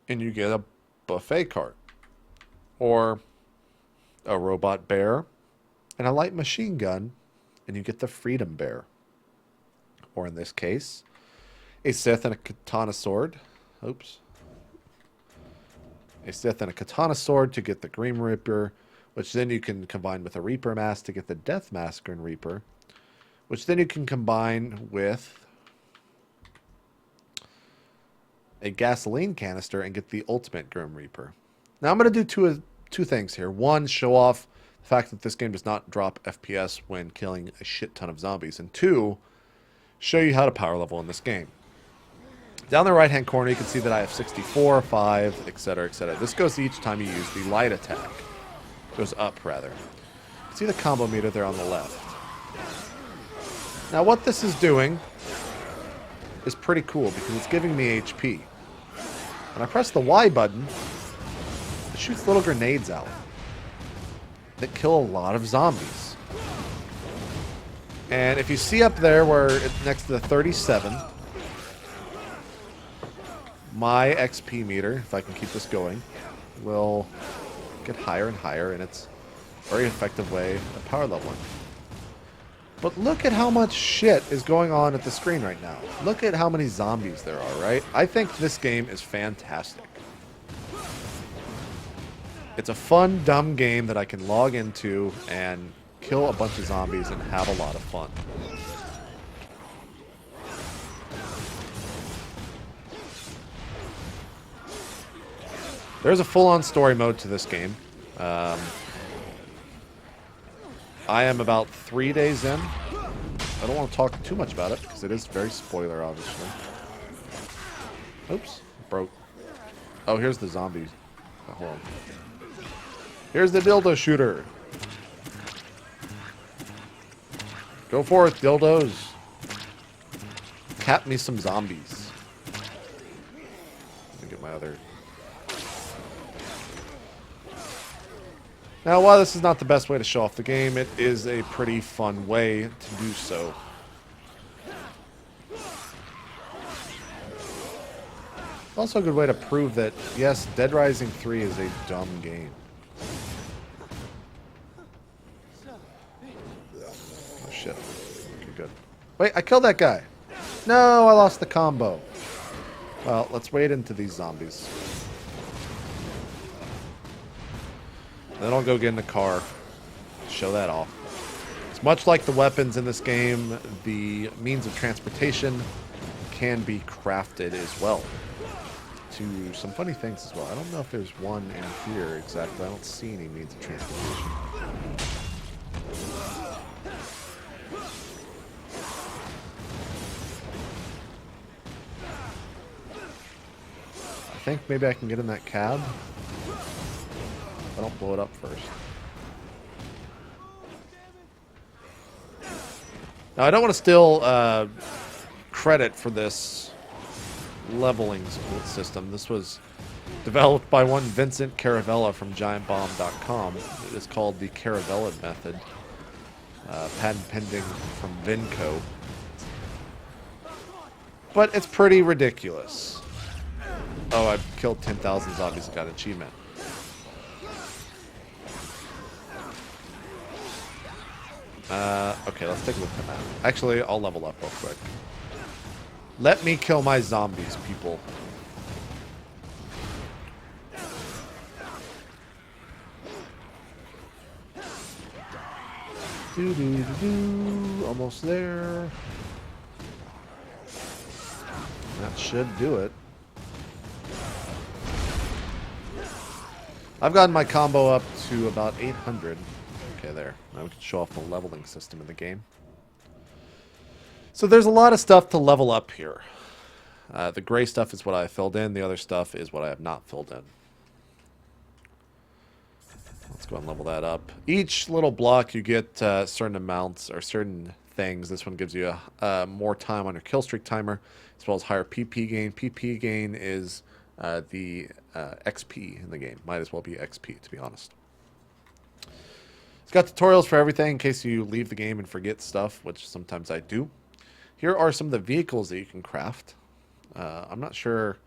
and you get a buffet cart. Or a robot bear and a light machine gun, and you get the freedom bear. Or in this case, a Sith and a katana sword. Oops. A Sith and a katana sword to get the Grim Reaper, which then you can combine with a Reaper mask to get the Death Mask and Reaper, which then you can combine with a gasoline canister and get the ultimate Grim Reaper. Now I'm going to do two things here. One, show off the fact that this game does not drop FPS when killing a shit ton of zombies. And two, show you how to power level in this game. Down the right-hand corner, you can see that I have 64, 5, etc., etc. This goes each time you use the light attack. Goes up, rather. See the combo meter there on the left. Now, what this is doing is pretty cool because it's giving me HP. When I press the Y button, it shoots little grenades out that kill a lot of zombies. And if you see up there where it's next to the 37, my XP meter, if I can keep this going, will get higher and higher, and it's a very effective way of power leveling. But look at how much shit is going on at the screen right now. Look at how many zombies there are, right? I think this game is fantastic. It's a fun, dumb game that I can log into and kill a bunch of zombies and have a lot of fun. There's a full-on story mode to this game. I am about 3 days in. I don't want to talk too much about it because it is very spoiler, obviously. Oops, broke. Oh, here's the zombies. Oh, hold on. Here's the dildo shooter. Go forth, dildos. Cap me some zombies. Let me get my other... Now, while this is not the best way to show off the game, it is a pretty fun way to do so. Also a good way to prove that, yes, Dead Rising 3 is a dumb game. Oh, shit. Okay, good. Wait, I killed that guy. No, I lost the combo. Well, let's wade into these zombies. Then I'll go get in the car, show that off. It's much like the weapons in this game, the means of transportation can be crafted as well to some funny things as well. I don't know if there's one in here exactly. I don't see any means of transportation. I think maybe I can get in that cab. I don't blow it up first. Now, I don't want to steal credit for this leveling system. This was developed by one Vincent Caravella from GiantBomb.com. It is called the Caravella method. Patent pending from Vinco. But it's pretty ridiculous. Oh, I've killed 10,000 zombies and got an achievement. Okay, let's take a look at that. Actually, I'll level up real quick. Let me kill my zombies, people. Almost there. That should do it. I've gotten my combo up to about 800. Okay, there. Now we can show off the leveling system in the game. So there's a lot of stuff to level up here. The gray stuff is what I filled in. The other stuff is what I have not filled in. Let's go and level that up. Each little block you get certain amounts or certain things. This one gives you more time on your kill streak timer, as well as higher PP gain. PP gain is the XP in the game. Might as well be XP, to be honest. It's got tutorials for everything in case you leave the game and forget stuff, which sometimes I do. Here are some of the vehicles that you can craft. I'm not sure.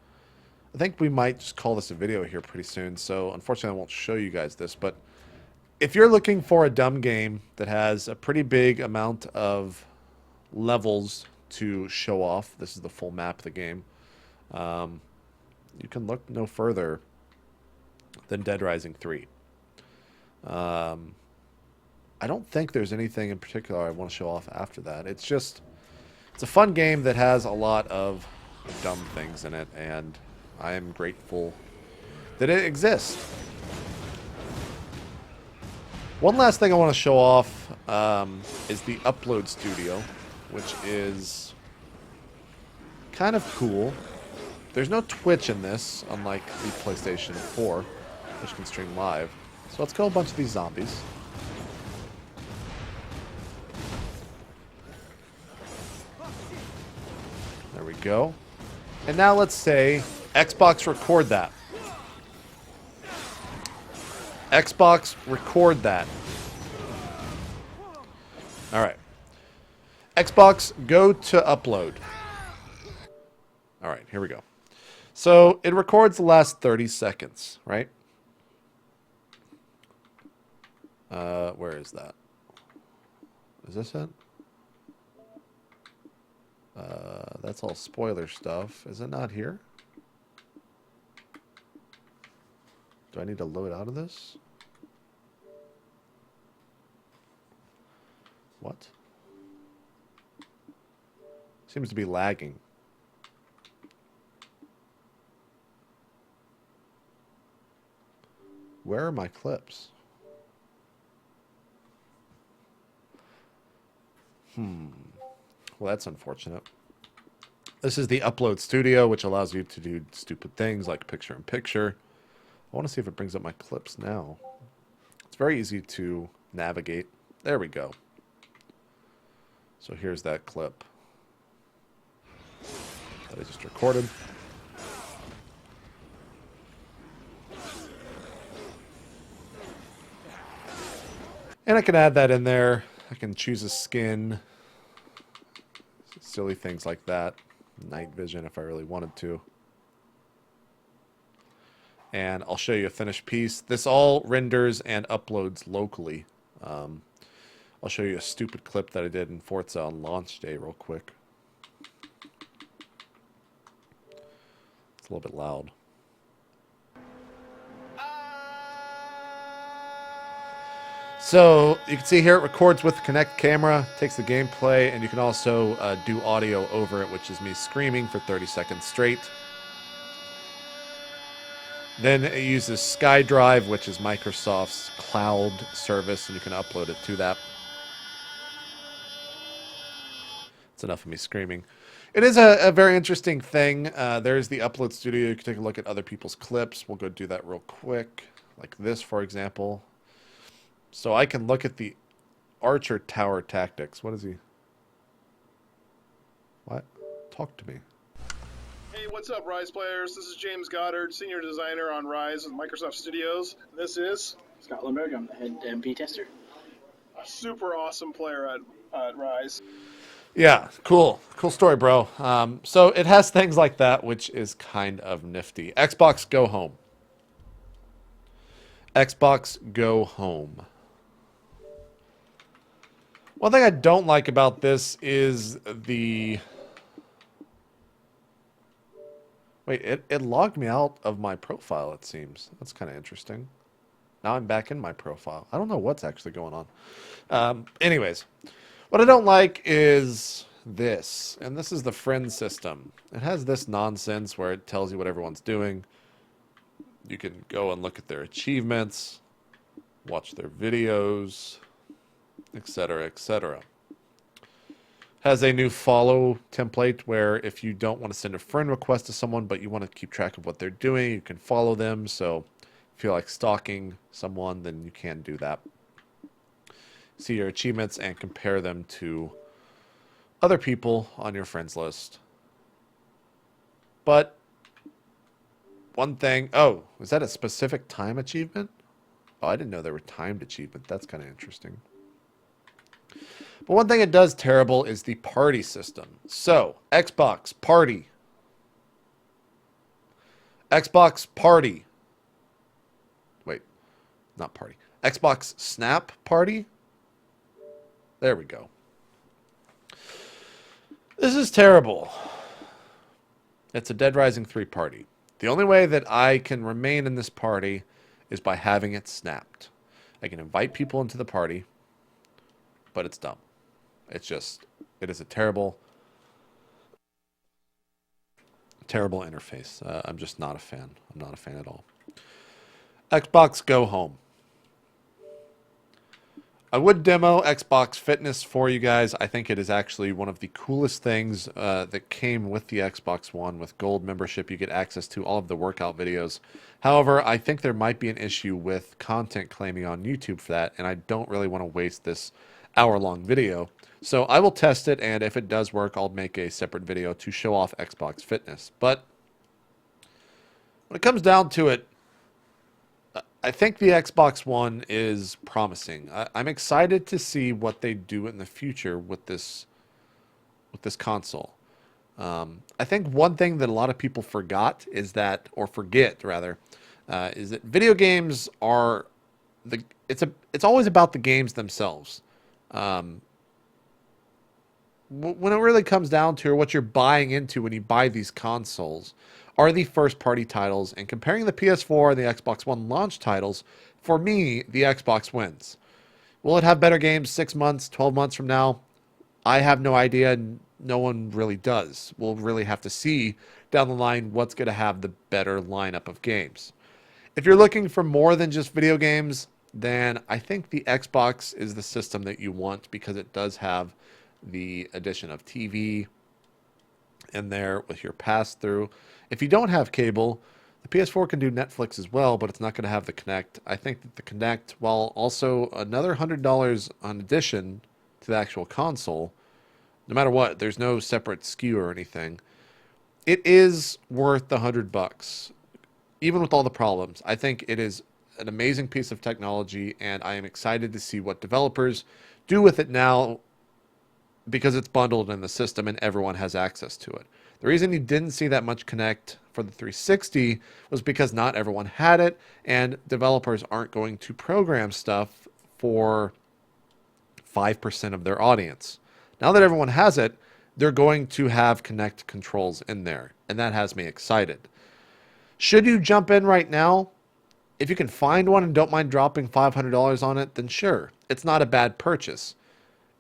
I think we might just call this a video here pretty soon, so unfortunately I won't show you guys this, but if you're looking for a dumb game that has a pretty big amount of levels to show off, this is the full map of the game, you can look no further than Dead Rising 3. I don't think there's anything in particular I want to show off after that. It's a fun game that has a lot of dumb things in it, and I am grateful that it exists. One last thing I want to show off is the Upload Studio, which is kind of cool. There's no Twitch in this, unlike the PlayStation 4, which can stream live. So let's kill a bunch of these zombies. There we go. And now let's say Xbox record that. Xbox record that. Alright. Xbox, go to upload. Alright, here we go. So it records the last 30 seconds, right? Where is that? Is this it? That's all spoiler stuff. Is it not here? Do I need to load out of this? What? Seems to be lagging. Where are my clips? Well, that's unfortunate. This is the Upload Studio, which allows you to do stupid things like picture-in-picture. I want to see if it brings up my clips now. It's very easy to navigate. There we go. So here's that clip that I just recorded. And I can add that in there. I can choose a skin. Silly things like that. Night vision if I really wanted to. And I'll show you a finished piece. This all renders and uploads locally. I'll show you a stupid clip that I did in Forza on launch day real quick. It's a little bit loud. So you can see here it records with the Kinect camera, takes the gameplay, and you can also do audio over it, which is me screaming for 30 seconds straight. Then it uses SkyDrive, which is Microsoft's cloud service, and you can upload it to that. It's enough of me screaming. It is a very interesting thing. There's the Upload Studio. You can take a look at other people's clips. We'll go do that real quick, like this, for example. So I can look at the Archer Tower Tactics. What is he? What? Talk to me. Hey, what's up, Rise players? This is James Goddard, Senior Designer on Rise with Microsoft Studios. This is Scott Lindbergh. I'm the head MP tester. a super awesome player at Rise. Yeah, cool. Cool story, bro. So it has things like that, which is kind of nifty. Xbox Go Home. Xbox Go Home. One thing I don't like about this is the... Wait, it logged me out of my profile, it seems. That's kind of interesting. Now I'm back in my profile. I don't know what's actually going on. Anyways, what I don't like is this. And this is the friend system. It has this nonsense where it tells you what everyone's doing. You can go and look at their achievements, watch their videos, etc., etc. Has a new follow template where if you don't want to send a friend request to someone but you want to keep track of what they're doing, you can follow them. So if you feel like stalking someone, then you can do that. See your achievements and compare them to other people on your friends list. But one thing, oh, was that a specific time achievement? Oh, I didn't know there were timed achievements. That's kind of interesting. But one thing it does terrible is the party system. So, Xbox Party. Xbox Party. Wait, not Party. Xbox Snap Party. There we go. This is terrible. It's a Dead Rising 3 party. The only way that I can remain in this party is by having it snapped. I can invite people into the party, but it's dumb. It's just, it is a terrible interface. I'm just not a fan. I'm not a fan at all. Xbox Go Home. I would demo Xbox Fitness for you guys. I think it is actually one of the coolest things that came with the Xbox One. With Gold membership, you get access to all of the workout videos. However, I think there might be an issue with content claiming on YouTube for that, and I don't really want to waste this hour-long video. So I will test it, and if it does work, I'll make a separate video to show off Xbox Fitness. But when it comes down to it, I think the Xbox One is promising. I'm excited to see what they do in the future with this console. I think one thing that a lot of people forget is that video games are it's always about the games themselves. When it really comes down to what you're buying into when you buy these consoles are the first-party titles, and comparing the PS4 and the Xbox One launch titles, for me, the Xbox wins. Will it have better games 6 months, 12 months from now? I have no idea, and no one really does. We'll really have to see down the line what's going to have the better lineup of games. If you're looking for more than just video games, then I think the Xbox is the system that you want because it does have the addition of TV in there with your pass-through. If you don't have cable, the PS4 can do Netflix as well, but it's not going to have the Kinect. I think that the Kinect, while also another $100 on addition to the actual console, no matter what, there's no separate SKU or anything, it is worth the $100. Even with all the problems, I think it is an amazing piece of technology, and I am excited to see what developers do with it now because it's bundled in the system and everyone has access to it. The reason you didn't see that much Kinect for the 360 was because not everyone had it, and developers aren't going to program stuff for 5% of their audience. Now that everyone has it, they're going to have Kinect controls in there, and that has me excited. Should you jump in right now? If you can find one and don't mind dropping $500 on it, then sure, it's not a bad purchase.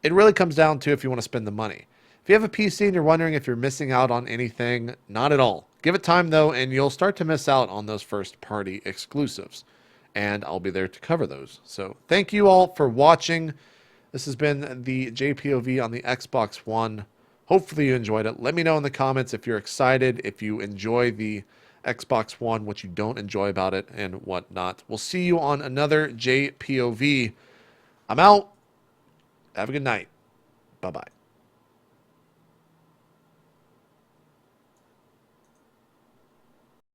It really comes down to if you want to spend the money. If you have a PC and you're wondering if you're missing out on anything, not at all. Give it time though, and you'll start to miss out on those first-party exclusives. And I'll be there to cover those. So thank you all for watching. This has been the JPOV on the Xbox One. Hopefully you enjoyed it. Let me know in the comments if you're excited, if you enjoy the Xbox One, what you don't enjoy about it, and whatnot. We'll see you on another JPOV. I'm out. Have a good night. Bye-bye.